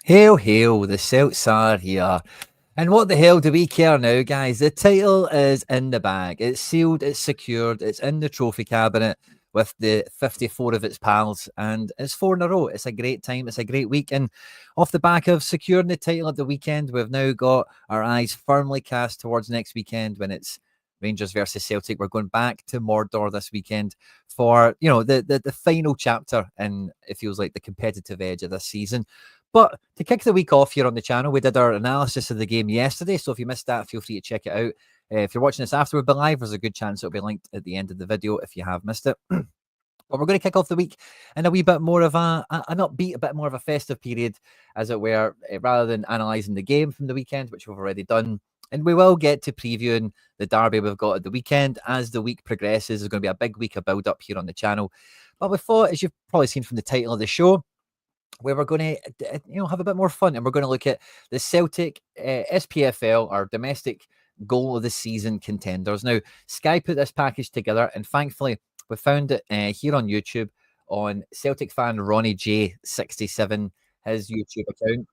Hail, hail, the Celts are here. And what the hell do we care now, guys? The title is in the bag. It's sealed, it's secured, it's in the trophy cabinet with the 54 of its pals, and it's 4 in a row. It's a great time, it's a great week. And off the back of securing the title at the weekend, we've now got our eyes firmly cast towards next weekend when it's Rangers versus Celtic. We're going back to Mordor this weekend for the final chapter, and it feels like the competitive edge of this season. But to kick the week off here on the channel, we did our analysis of the game yesterday. So if you missed that, feel free to check it out. If you're watching this after we've been live, there's a good chance it'll be linked at the end of the video if you have missed it. But we're going to kick off the week in a wee bit more of an upbeat, a bit more of a festive period, as it were, rather than analysing the game from the weekend, which we've already done. And we will get to previewing the derby we've got at the weekend as the week progresses. There's going to be a big week of build-up here on the channel. But we thought, as you've probably seen from the title of the show, where we're going to have a bit more fun, and we're going to look at the Celtic SPFL, our domestic goal of the season contenders. Now, Sky put this package together, and thankfully we found it here on YouTube on Celtic fan Ronnie J67, his YouTube account.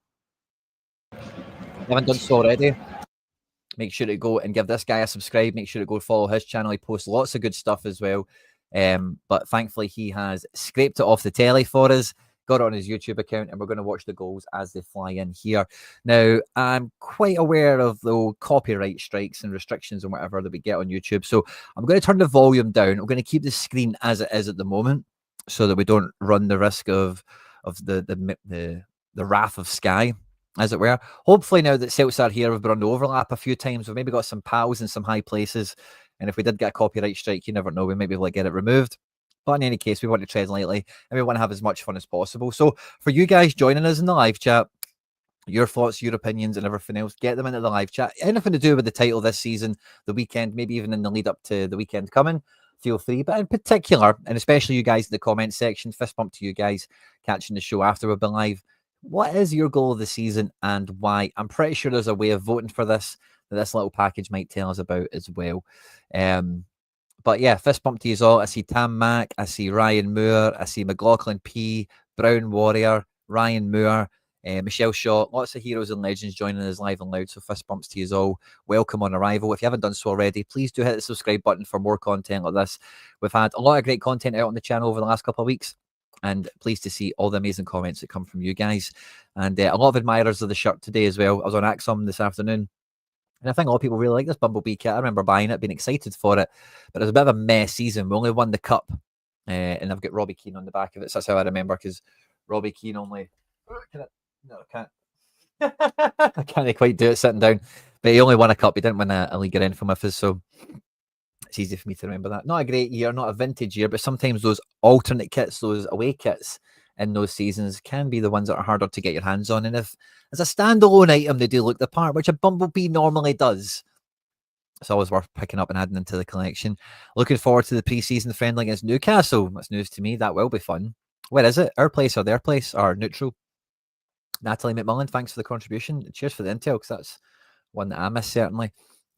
If you haven't done so already, make sure to go and give this guy a subscribe. Make sure to go follow his channel. He posts lots of good stuff as well. But thankfully, he has scraped it off the telly for us, got it on his YouTube account, and we're going to watch the goals as they fly in here. Now, I'm quite aware of the copyright strikes and restrictions and whatever that we get on YouTube. So I'm going to turn the volume down. I'm going to keep the screen as it is at the moment so that we don't run the risk of the wrath of Sky, as it were. Hopefully, now that Celts are here, we've been on the overlap a few times. We've maybe got some pals in some high places. And if we did get a copyright strike, you never know. We might be able to get it removed. But in any case, we want to tread lightly and we want to have as much fun as possible. So for you guys joining us in the live chat, your thoughts, your opinions, and everything else, get them into the live chat. Anything to do with the title this season, the weekend, maybe even in the lead up to the weekend coming, feel free. But in particular, and especially you guys in the comment section, fist bump to you guys catching the show after we've been live. What is your goal of the season and why? I'm pretty sure there's a way of voting for this that this little package might tell us about as well. But yeah, fist bump to you all. I see Tam Mac, I see Ryan Moore, I see McLaughlin P, Brown Warrior, Ryan Moore, Michelle Shaw, lots of heroes and legends joining us live and loud. So fist bumps to you all. Welcome on arrival. If you haven't done so already, please do hit the subscribe button for more content like this. We've had a lot of great content out on the channel over the last couple of weeks, and pleased to see all the amazing comments that come from you guys. And a lot of admirers of the shirt today as well. I was on Axom this afternoon, and I think a lot of people really like this Bumblebee kit. I remember buying it, being excited for it, but it was a bit of a mess season. We only won the cup, and I've got Robbie Keane on the back of it. So that's how I remember, because Robbie Keane only... No, I can't. I can't quite do it sitting down. But he only won a cup. He didn't win a league or anything with us, so it's easy for me to remember that. Not a great year, not a vintage year, but sometimes those alternate kits, those away kits in those seasons can be the ones that are harder to get your hands on. And if as a standalone item they do look the part, which a Bumblebee normally does, it's always worth picking up and adding into the collection. Looking forward to the pre-season friendly against Newcastle. That's news to me. That will be fun. Where is it? Our place or their place or neutral? Natalie McMullen, thanks for the contribution. Cheers for the intel, because that's one that I miss, certainly.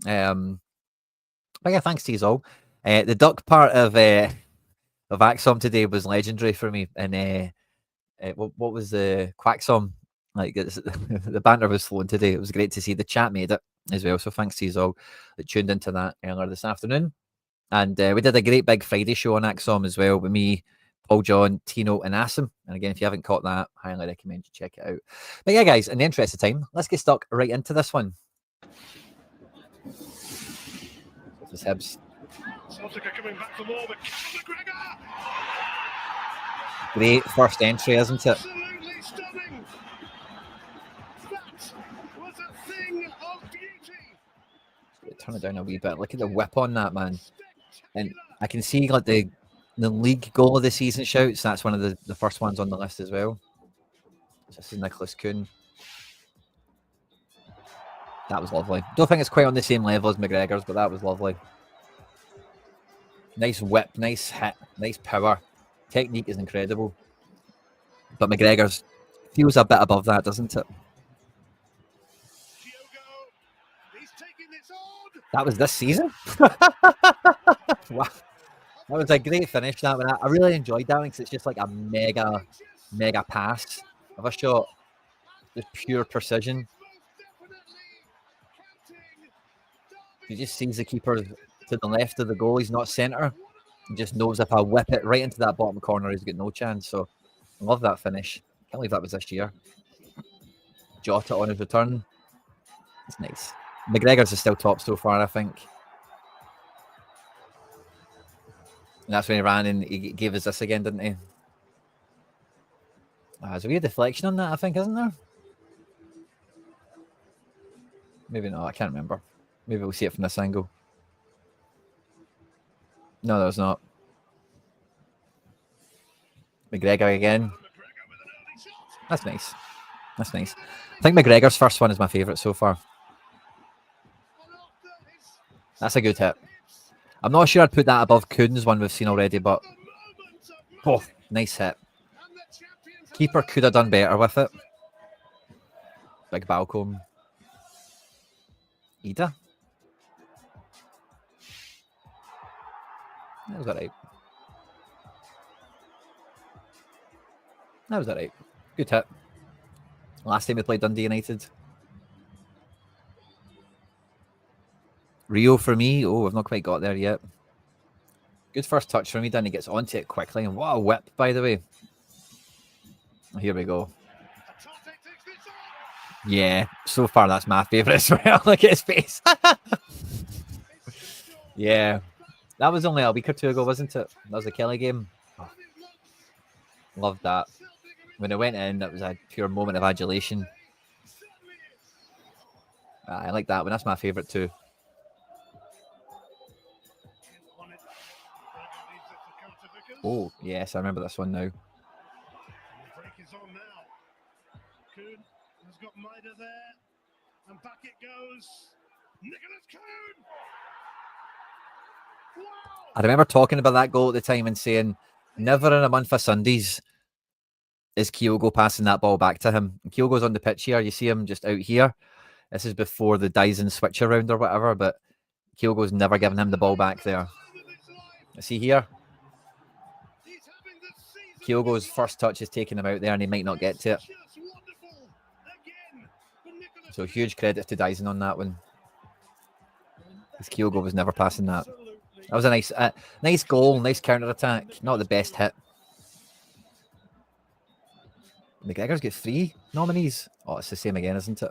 But yeah, thanks to you all. The duck part of Axom today was legendary for me. And what was the Quacksom? Like the banter was flowing today. It was great to see. The chat made it as well. So thanks to you all that tuned into that earlier this afternoon. And we did a great big Friday show on Axom as well with me, Paul John, Tino, and Asim. And again, if you haven't caught that, highly recommend you check it out. But yeah, guys, in the interest of time, let's get stuck right into this one. This is Hibs. Celtic are coming back for more, but McGregor! Great first entry, isn't it? Absolutely stunning. That was a thing of beauty. Turn it down a wee bit. Look at the whip on that, man. And I can see like the league goal of the season shouts. That's one of the first ones on the list as well. This is Nicholas Kuhn. That was lovely. Don't think it's quite on the same level as McGregor's, but that was lovely. Nice whip, nice hit, nice power. Technique is incredible. But McGregor's feels a bit above that, doesn't it? That was this season? Wow. That was a great finish, that one. I really enjoyed that one because it's just like a mega pass of a shot. Just pure precision. He just sees the keeper to the left of the goal. He's not centre. He just knows if I whip it right into that bottom corner, he's got no chance. So I love that finish. Can't believe that was this year. Jota on his return. It's nice. McGregor's is still top so far, I think. And that's when he ran and he gave us this again, didn't he? There's a weird deflection on that, I think, isn't there? Maybe not. I can't remember. Maybe we'll see it from this angle. No, there's not. McGregor again. That's nice. That's nice. I think McGregor's first one is my favourite so far. That's a good hit. I'm not sure I'd put that above Kuhn's one we've seen already, but oh, nice hit. Keeper could have done better with it. Big Balcombe. Ida. That was alright. That was alright. Good hit. Last time we played Dundee United. Rio for me. Oh, I've not quite got there yet. Good first touch for me. Then he gets onto it quickly. And what a whip, by the way. Here we go. Yeah, so far that's my favourite as well. Look at his face. Yeah. That was only a week or two ago, wasn't it? That was the Kelly game. Oh, loved that. When it went in, that was a pure moment of adulation. I like that one. That's my favourite too. Oh, yes, I remember this one now. And back it goes. Nicholas Kuhn. Wow. I remember talking about that goal at the time and saying, never in a month of Sundays is Kyogo passing that ball back to him. And Kyogo's on the pitch here. You see him just out here. This is before the Dyson switch around or whatever, but Kyogo's never given him the ball back there. See here? Kyogo's first touch is taking him out there and he might not get to it. So huge credit to Dyson on that one. Because Kyogo was never passing that. That was a nice goal, nice counter-attack. Not the best hit. McGregor's got 3 nominees. Oh, it's the same again, isn't it?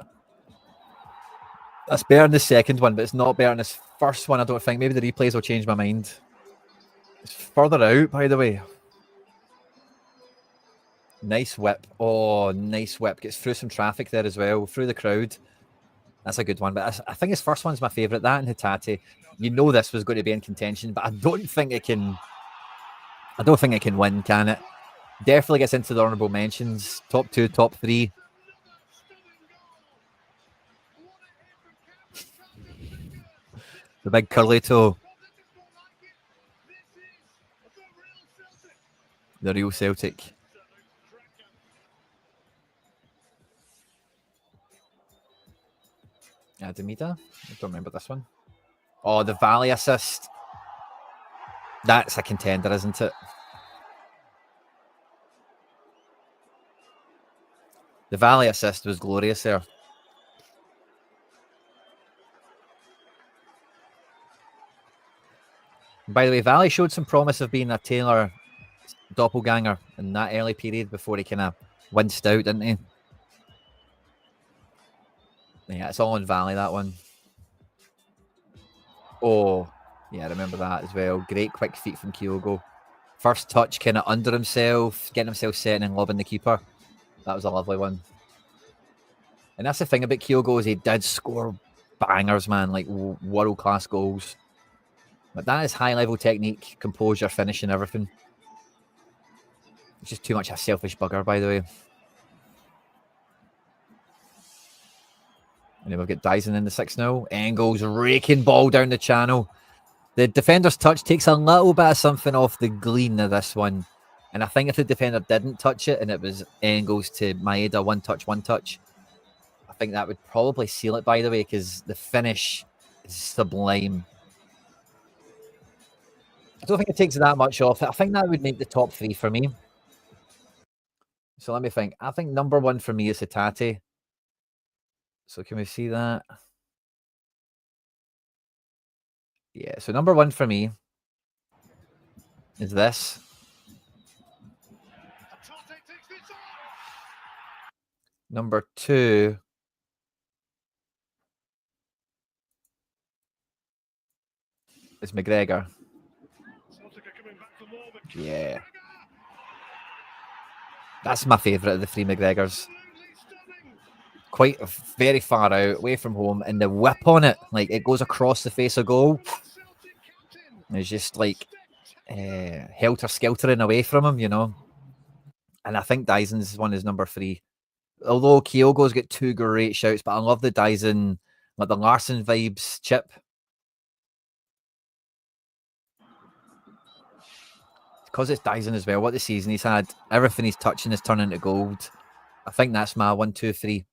That's better than the second one, but it's not better than this first one, I don't think. Maybe the replays will change my mind. It's further out, by the way. Nice whip. Oh, nice whip. Gets through some traffic there as well. Through the crowd. That's a good one. But I think his first one's my favourite. That and Hatate. You know this was going to be in contention, but I don't think it can win, can it? Definitely gets into the honourable mentions. Top 2, top 3. The big curly toe. The real Celtic. Demita? I don't remember this one. Oh, the Valley assist. That's a contender, isn't it? The Valley assist was glorious there. By the way, Valley showed some promise of being a Taylor doppelganger in that early period before he kind of winced out, didn't he? Yeah, it's all on Valley, that one. Oh, yeah, I remember that as well. Great quick feet from Kyogo. First touch kind of under himself, getting himself set and then lobbing the keeper. That was a lovely one. And that's the thing about Kyogo is he did score bangers, man, like world-class goals. But that is high-level technique, composure, finishing, everything. It's just too much a selfish bugger, by the way. And then we've got Dyson in the 6-0. Engels raking ball down the channel. The defender's touch takes a little bit of something off the gleam of this one. And I think if the defender didn't touch it and it was Engels to Maeda, one touch, I think that would probably seal it, by the way, because the finish is sublime. I don't think it takes that much off it. I think that would make the top 3 for me. So let me think. I think number 1 for me is Hatate. So can we see that? Yeah, so number 1 for me is this. Number 2 is McGregor. Yeah. That's my favourite of the 3 McGregors. Quite very far out, away from home, and the whip on it, like it goes across the face of goal. It's just like helter-skeltering away from him, you know. And I think Dyson's one is number 3. Although Kyogo's got 2 great shouts, but I love the Dyson, like the Larson vibes chip. Because it's Dyson as well, what the season he's had, everything he's touching is turning to gold. I think that's my 1, 2, 3.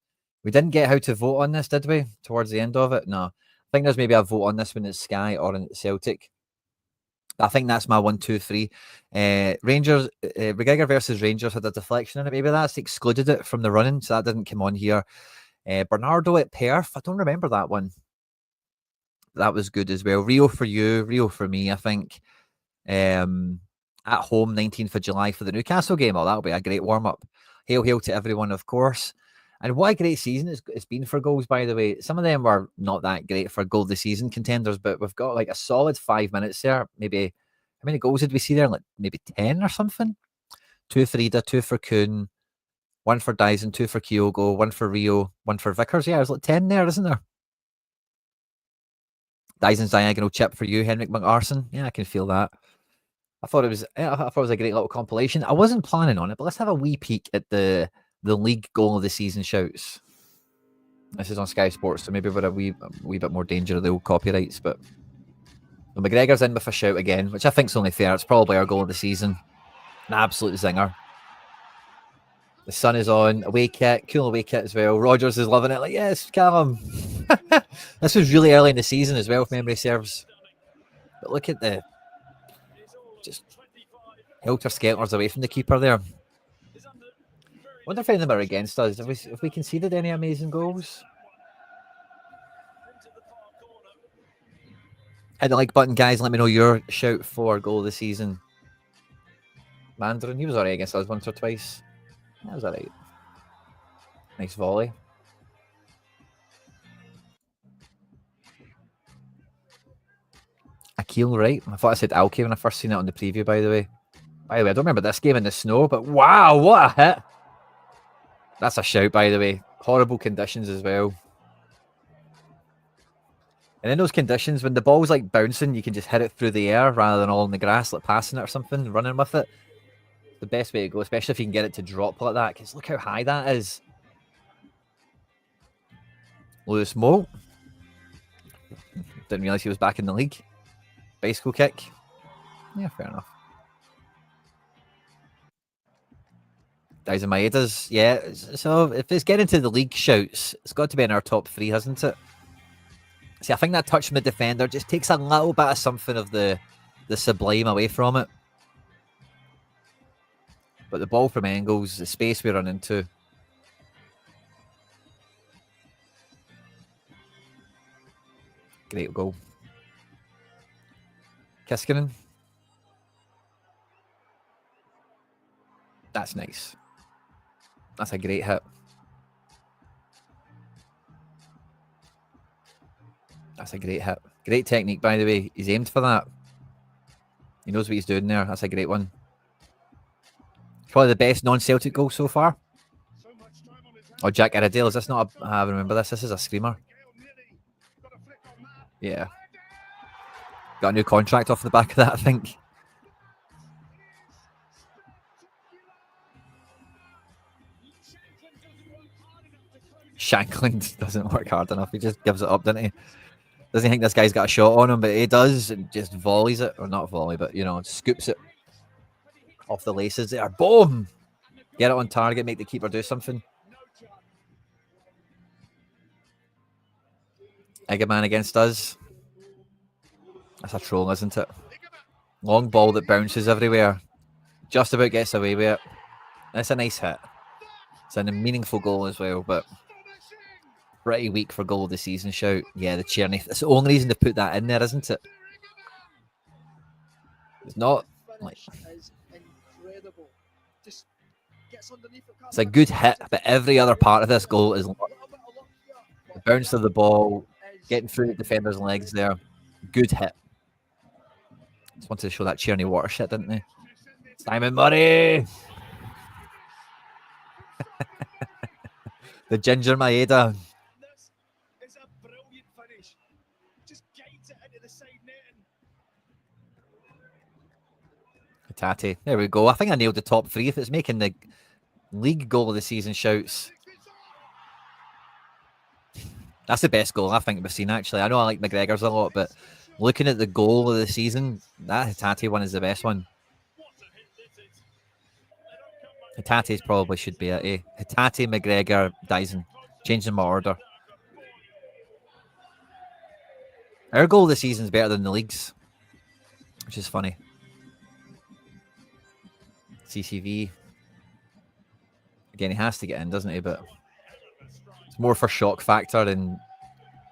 We didn't get how to vote on this, did we? Towards the end of it? No. I think there's maybe a vote on this when it's Sky or in Celtic. I think that's my 1, 2, 3. Rangers, McGregor versus Rangers had a deflection in it. Maybe that's excluded it from the running, so that didn't come on here. Bernardo at Perth, I don't remember that one. That was good as well. Rio for you, Rio for me, I think. At home, 19th of July for the Newcastle game. Oh, that'll be a great warm-up. Hail, hail to everyone, of course. And what a great season it's been for goals, by the way. Some of them were not that great for goal of the season contenders, but we've got like a solid 5 minutes there. Maybe, how many goals did we see there? Like maybe 10 or something? 2 for Ida, 2 for Kuhn, 1 for Dyson, 2 for Kyogo, 1 for Rio, 1 for Vickers. Yeah, there's like 10 there, isn't there? Dyson's diagonal chip for you, Henrik McArson. Yeah, I can feel that. I thought it was a great little compilation. I wasn't planning on it, but let's have a wee peek at the league goal of the season shouts. This is on Sky Sports, so maybe we're a wee bit more danger of the old copyrights. But well, McGregor's in with a shout again, which I think's only fair. It's probably our goal of the season. An absolute zinger. The sun is on. Away kit, cool away kit as well. Rogers is loving it. Like, yes, Callum. This was really early in the season as well, if memory serves. But look at the just helter-skelters away from the keeper there. I wonder if any of them are against us. Have we conceded any amazing goals? Hit the like button, guys. Let me know your shout for goal of the season. Mandarin, he was alright against us once or twice. That was alright. Nice volley. Akil, right? I thought I said Alki when I first seen it on the preview, by the way. By the way, I don't remember this game in the snow, but wow, what a hit. That's a shout, by the way. Horrible conditions as well. And in those conditions, when the ball's like bouncing, you can just hit it through the air rather than all in the grass, like passing it or something, running with it. The best way to go, especially if you can get it to drop like that, because look how high that is. Lewis Moe. Didn't realise he was back in the league. Bicycle kick. Yeah, fair enough. Dyson Maeda's, yeah. So if it's getting to the league shouts, it's got to be in our top 3, hasn't it? See, I think that touch from the defender just takes a little bit of something of the sublime away from it. But the ball from Engels, the space we run into. Great goal. Kiskinen. That's nice. That's a great hit. That's a great hit. Great technique, by the way. He's aimed for that. He knows what he's doing there. That's a great one. Probably the best non-Celtic goal so far. Oh, Jack Iredale. Is this not a... I remember this. This is a screamer. Yeah. Got a new contract off the back of that, I think. Shankland doesn't work hard enough. He just gives it up, doesn't he? Doesn't think this guy's got a shot on him, but he does, and just volleys it. Or not volley, but, you know, scoops it off the laces there. Boom! Get it on target, make the keeper do something. Eggman against us. That's a troll, isn't it? Long ball that bounces everywhere. Just about gets away with it. That's a nice hit. It's a meaningful goal as well, but pretty weak for goal of the season shout. Yeah, the Tierney. That's the only reason to put that in there, isn't it? It's not like it's a good hit, but every other part of this goal is the bounce of the ball, getting through the defender's legs there. Good hit. Just wanted to show that Tierney watershed, didn't they? Simon Murray. The Ginger Maeda. Hatate. There we go. I think I nailed the top three. If it's making the league goal of the season shouts, that's the best goal I think we've seen, actually. I know I like McGregor's a lot, but looking at the goal of the season, that Hatate one is the best one. Hatate's probably should be it, eh? Hatate, McGregor, Dyson. Changing my order. Our goal of the season is better than the league's, which is funny. CCV. Again, he has to get in, doesn't he? But it's more for shock factor and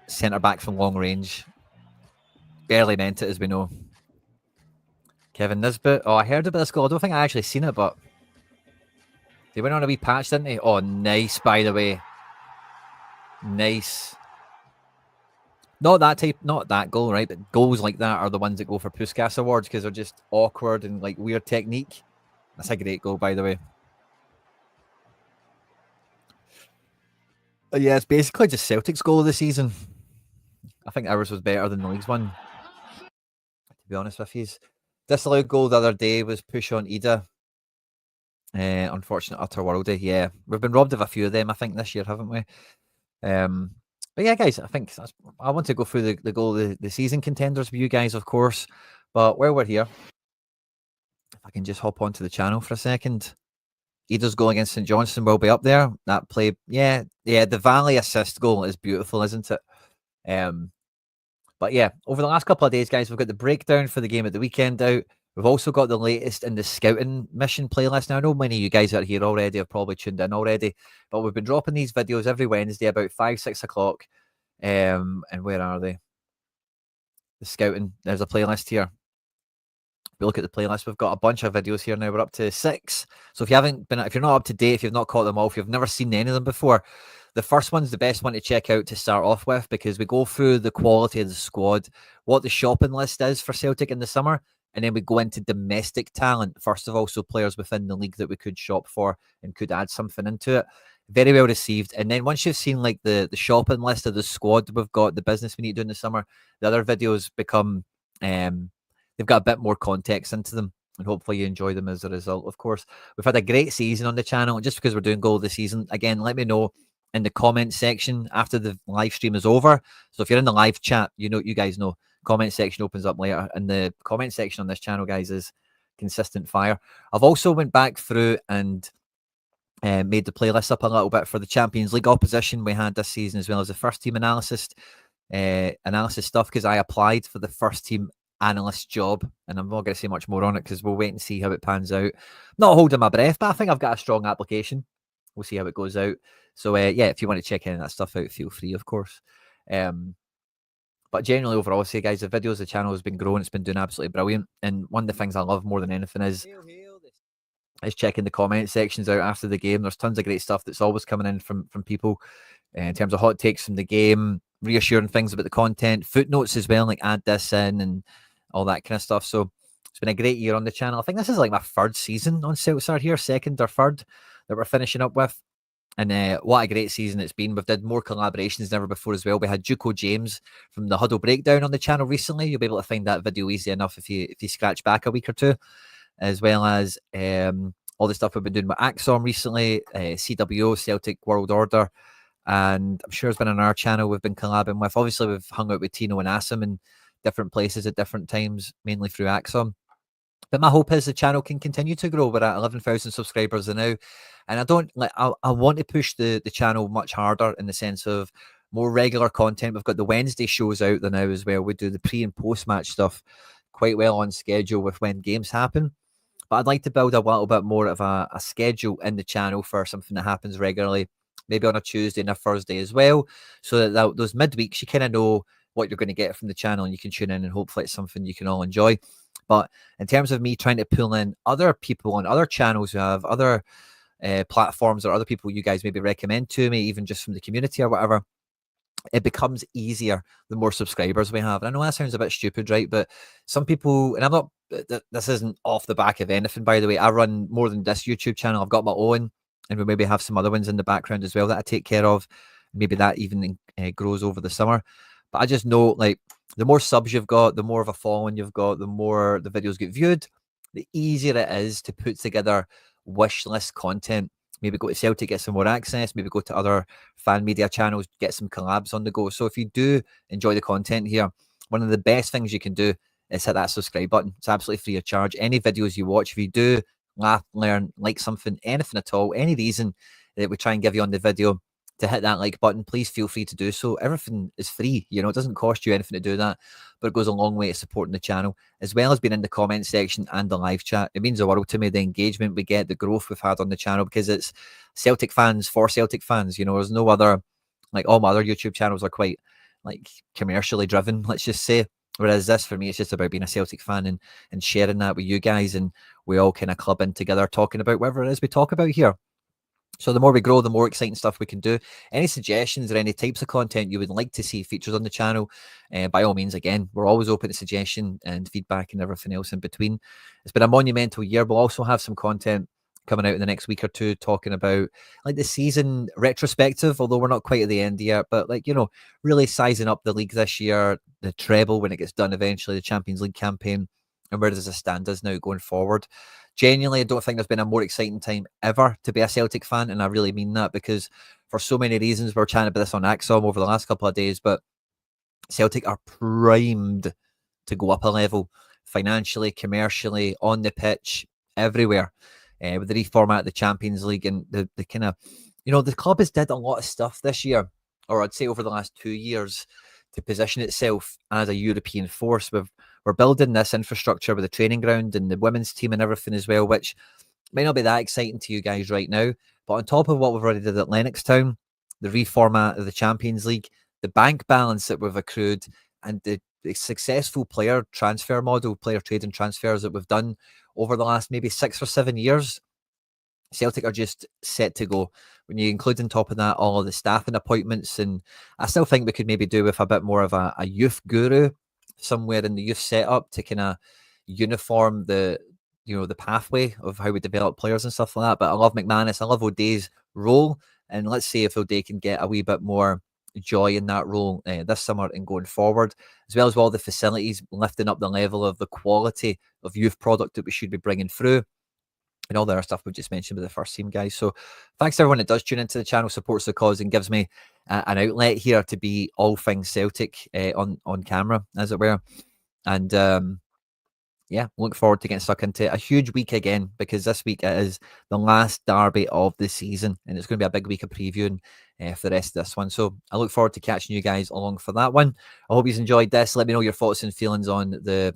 centre back from long range. Barely meant it, as we know. Kevin Nisbet. Oh, I heard about this goal. I don't think I actually seen it, but they went on a wee patch, didn't they? Oh, nice, by the way. Nice. Not that goal, right? But goals like that are the ones that go for Puskas awards because they're just awkward and like weird technique. That's a great goal, by the way. But yeah, it's basically just Celtic's goal of the season. I think ours was better than the league's one, to be honest with you. Disallowed goal the other day was push on Ida. Unfortunate utter worldie. Yeah, we've been robbed of a few of them, I think, this year, haven't we? But yeah, guys, I think I want to go through the goal of the season contenders with you guys, of course. But while we're here, if I can just hop onto the channel for a second. Ida's goal against St Johnstone will be up there. That play, yeah, the Valley assist goal is beautiful, isn't it? But yeah, over the last couple of days, guys, we've got the breakdown for the game at the weekend out. We've also got the latest in the scouting mission playlist. Now, I know many of you guys that are here already have probably tuned in already, but we've been dropping these videos every Wednesday about 5, 6 o'clock. And where are they? The scouting. There's a playlist here. We look at the playlist. We've got a bunch of videos here now. We're up to 6. So if you're not up to date, if you've not caught them all, if you've never seen any of them before, the first one's the best one to check out to start off with because we go through the quality of the squad, what the shopping list is for Celtic in the summer, and then we go into domestic talent, first of all, so players within the league that we could shop for and could add something into it. Very well received. And then once you've seen like the shopping list of the squad we've got, the business we need to do in the summer, the other videos become, they've got a bit more context into them. And hopefully you enjoy them as a result, of course. We've had a great season on the channel. Just because we're doing goal of the season, again, let me know in the comment section after the live stream is over. So if you're in the live chat, you guys know, comment section opens up later. And the comment section on this channel, guys, is consistent fire. I've also went back through and made the playlist up a little bit for the Champions League opposition we had this season, as well as the first team analysis stuff, because I applied for the first team analyst job, and I'm not going to say much more on it because we'll wait and see how it pans out. Not holding my breath, but I think I've got a strong application. We'll see how it goes out. So yeah, if you want to check any of that stuff out, feel free, of course. But generally, overall, say, guys, the videos, the channel has been growing. It's been doing absolutely brilliant. And one of the things I love more than anything is checking the comment sections out after the game. There's tons of great stuff that's always coming in from people in terms of hot takes from the game, reassuring things about the content, footnotes as well, like add this in and all that kind of stuff. So it's been a great year on the channel. I think this is like my 3rd season on Celtic here, 2nd or 3rd that we're finishing up with. And what a great season it's been. We've did more collaborations than ever before as well. We had Juco James from the Huddle Breakdown on the channel recently. You'll be able to find that video easy enough if you scratch back a week or two, as well as all the stuff we've been doing with Axom recently, CWO, Celtic World Order, and I'm sure it's been on our channel we've been collabing with. Obviously, we've hung out with Tino and Asim in different places at different times, mainly through Axom. But my hope is the channel can continue to grow. We're at 11,000 subscribers now. And I want to push the channel much harder in the sense of more regular content. We've got the Wednesday shows out there now as well. We do the pre and post match stuff quite well on schedule with when games happen. But I'd like to build a little bit more of a schedule in the channel for something that happens regularly maybe on a Tuesday and a Thursday as well, so that those midweeks you kind of know what you're going to get from the channel, and you can tune in, and hopefully it's something you can all enjoy. But in terms of me trying to pull in other people on other channels who have other platforms, or other people you guys maybe recommend to me, even just from the community or whatever, it becomes easier the more subscribers we have. And I know that sounds a bit stupid, right? But some people, and I'm not, this isn't off the back of anything, by the way. I run more than this YouTube channel. I've got my own, and we maybe have some other ones in the background as well that I take care of. Maybe that even grows over the summer. But I just know, like, the more subs you've got, the more of a following you've got, the more the videos get viewed, the easier it is to put together wish list content. Maybe go to Celtic, get some more access, maybe go to other fan media channels, get some collabs on the go. So if you do enjoy the content here, one of the best things you can do is hit that subscribe button. It's absolutely free of charge. Any videos you watch, if you do laugh, learn, like something, anything at all, any reason that we try and give you on the video, to hit that like button, please feel free to do so. Everything is free, you know, it doesn't cost you anything to do that, but it goes a long way to supporting the channel, as well as being in the comment section and the live chat. It means the world to me, the engagement we get, the growth we've had on the channel, because it's Celtic fans for Celtic fans. You know, there's no other, like, all my other YouTube channels are quite like commercially driven, let's just say. Whereas this, for me, it's just about being a Celtic fan and sharing that with you guys, and we all kind of club in together talking about whatever it is we talk about here. So the more we grow, the more exciting stuff we can do. Any suggestions or any types of content you would like to see featured on the channel, by all means, again, we're always open to suggestion and feedback and everything else in between. It's been a monumental year. We'll also have some content coming out in the next week or two talking about like the season retrospective, although we're not quite at the end yet, but like, you know, really sizing up the league this year, the treble when it gets done eventually, the Champions League campaign, and where does it stand us now going forward. Genuinely, I don't think there's been a more exciting time ever to be a Celtic fan, and I really mean that, because for so many reasons, we're chatting about this on Axom over the last couple of days, but Celtic are primed to go up a level financially, commercially, on the pitch, everywhere, with the reformat of the Champions League and the kind of, you know, the club has did a lot of stuff this year, or I'd say over the last 2 years, to position itself as a European force. We're building this infrastructure with the training ground and the women's team and everything as well, which may not be that exciting to you guys right now. But on top of what we've already did at Lennoxtown, the reformat of the Champions League, the bank balance that we've accrued, and the successful player transfer model, player trade and transfers that we've done over the last maybe 6 or 7 years, Celtic are just set to go. When you include on top of that all of the staffing appointments, and I still think we could maybe do with a bit more of a youth guru somewhere in the youth setup to kind of uniform the, you know, the pathway of how we develop players and stuff like that. But I love McManus, I love O'Day's role, and let's see if O'Day can get a wee bit more joy in that role this summer and going forward, as well as all the facilities, lifting up the level of the quality of youth product that we should be bringing through, and all the other stuff we've just mentioned with the first team, guys. So thanks to everyone that does tune into the channel, supports the cause, and gives me an outlet here to be all things Celtic on camera, as it were. And yeah, look forward to getting stuck into a huge week again, because this week it is the last derby of the season, and it's going to be a big week of previewing for the rest of this one. So I look forward to catching you guys along for that one. I hope you've enjoyed this. Let me know your thoughts and feelings on the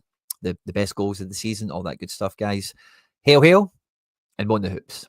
best goals of the season, all that good stuff, guys. Hail, hail, and Mon the Hoops.